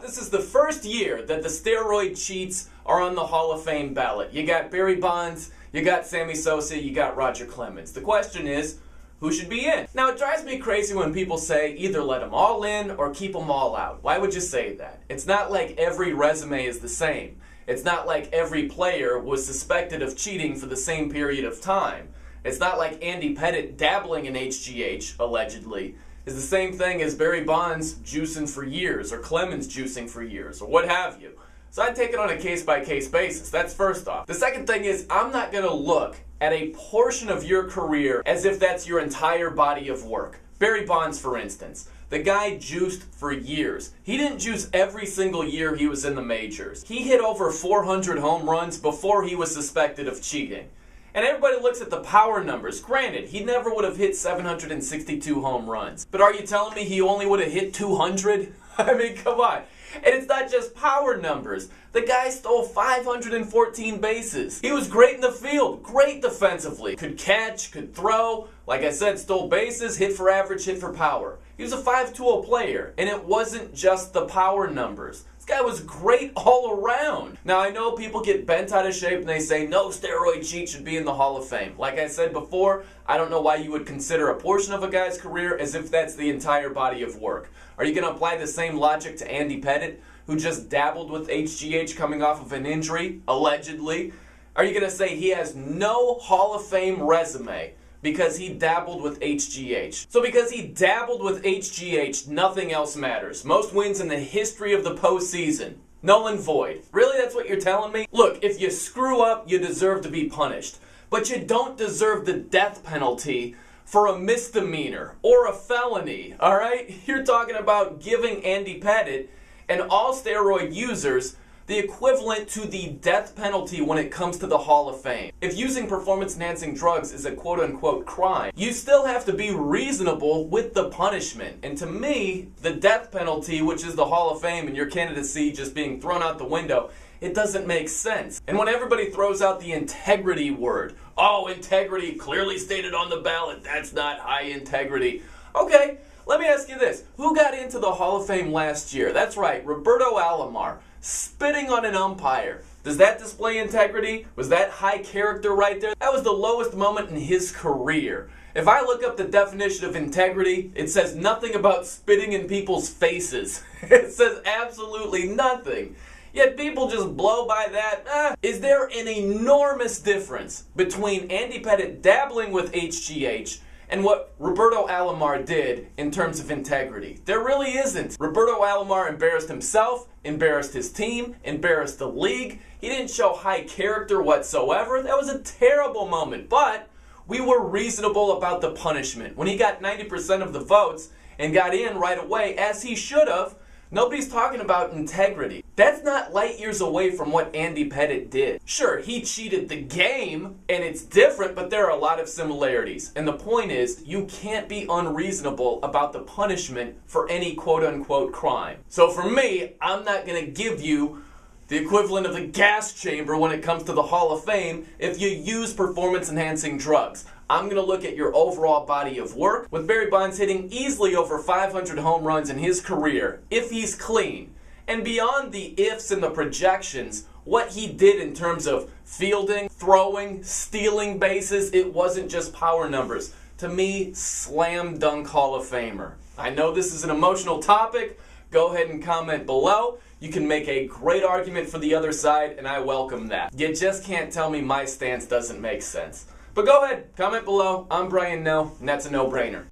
this is the first year that the steroid cheats are on the Hall of Fame ballot. You got Barry Bonds, you got Sammy Sosa, you got Roger Clemens. The question is, who should be in? Now, it drives me crazy when people say either let them all in or keep them all out. Why would you say that? It's not like every resume is the same. It's not like every player was suspected of cheating for the same period of time. It's not like Andy Pettitte dabbling in HGH, allegedly, is the same thing as Barry Bonds juicing for years, or Clemens juicing for years, or what have you. So I'd take it on a case-by-case basis. That's first off. The second thing is, I'm not going to look at a portion of your career as if that's your entire body of work. Barry Bonds, for instance. The guy juiced for years. He didn't juice every single year he was in the majors. He hit over 400 home runs before he was suspected of cheating. And everybody looks at the power numbers. Granted, he never would have hit 762 home runs. But are you telling me he only would have hit 200? I mean, come on. And it's not just power numbers. The guy stole 514 bases. He was great in the field, great defensively. Could catch, could throw. Like I said, stole bases, hit for average, hit for power. He was a 5-tool player, and it wasn't just the power numbers. This guy was great all around. Now, I know people get bent out of shape and they say no steroid cheat should be in the Hall of Fame. Like I said before, I don't know why you would consider a portion of a guy's career as if that's the entire body of work. Are you going to apply the same logic to Andy Pettitte, who just dabbled with HGH coming off of an injury, allegedly? Are you going to say he has no Hall of Fame resume because he dabbled with HGH? So because he dabbled with HGH, nothing else matters. Most wins in the history of the postseason. Null and void. Really, that's what you're telling me? Look, if you screw up, you deserve to be punished. But you don't deserve the death penalty for a misdemeanor or a felony, alright? You're talking about giving Andy Pettitte and all steroid users the equivalent to the death penalty when it comes to the Hall of Fame. If using performance-enhancing drugs is a quote-unquote crime, you still have to be reasonable with the punishment. And to me, the death penalty, which is the Hall of Fame and your candidacy just being thrown out the window, it doesn't make sense. And when everybody throws out the integrity word, oh, integrity clearly stated on the ballot, that's not high integrity. Okay, let me ask you this. Who got into the Hall of Fame last year? That's right, Roberto Alomar, spitting on an umpire. Does that display integrity? Was that high character right there? That was the lowest moment in his career. If I look up the definition of integrity, it says nothing about spitting in people's faces. It says absolutely nothing. Yet people just blow by that. Is there an enormous difference between Andy Pettitte dabbling with HGH and what Roberto Alomar did in terms of integrity? There really isn't. Roberto Alomar embarrassed himself, embarrassed his team, embarrassed the league. He didn't show high character whatsoever. That was a terrible moment, but we were reasonable about the punishment. When he got 90% of the votes and got in right away, as he should have, nobody's talking about integrity. That's not light years away from what Andy Pettitte did. Sure, he cheated the game, and it's different, but there are a lot of similarities. And the point is, you can't be unreasonable about the punishment for any quote-unquote crime. So for me, I'm not going to give you the equivalent of the gas chamber when it comes to the Hall of Fame if you use performance-enhancing drugs. I'm going to look at your overall body of work, with Barry Bonds hitting easily over 500 home runs in his career, if he's clean. And beyond the ifs and the projections, what he did in terms of fielding, throwing, stealing bases, it wasn't just power numbers. To me, slam dunk Hall of Famer. I know this is an emotional topic. Go ahead and comment below. You can make a great argument for the other side, and I welcome that. You just can't tell me my stance doesn't make sense. But go ahead, comment below. I'm Brian No, and that's a no-brainer.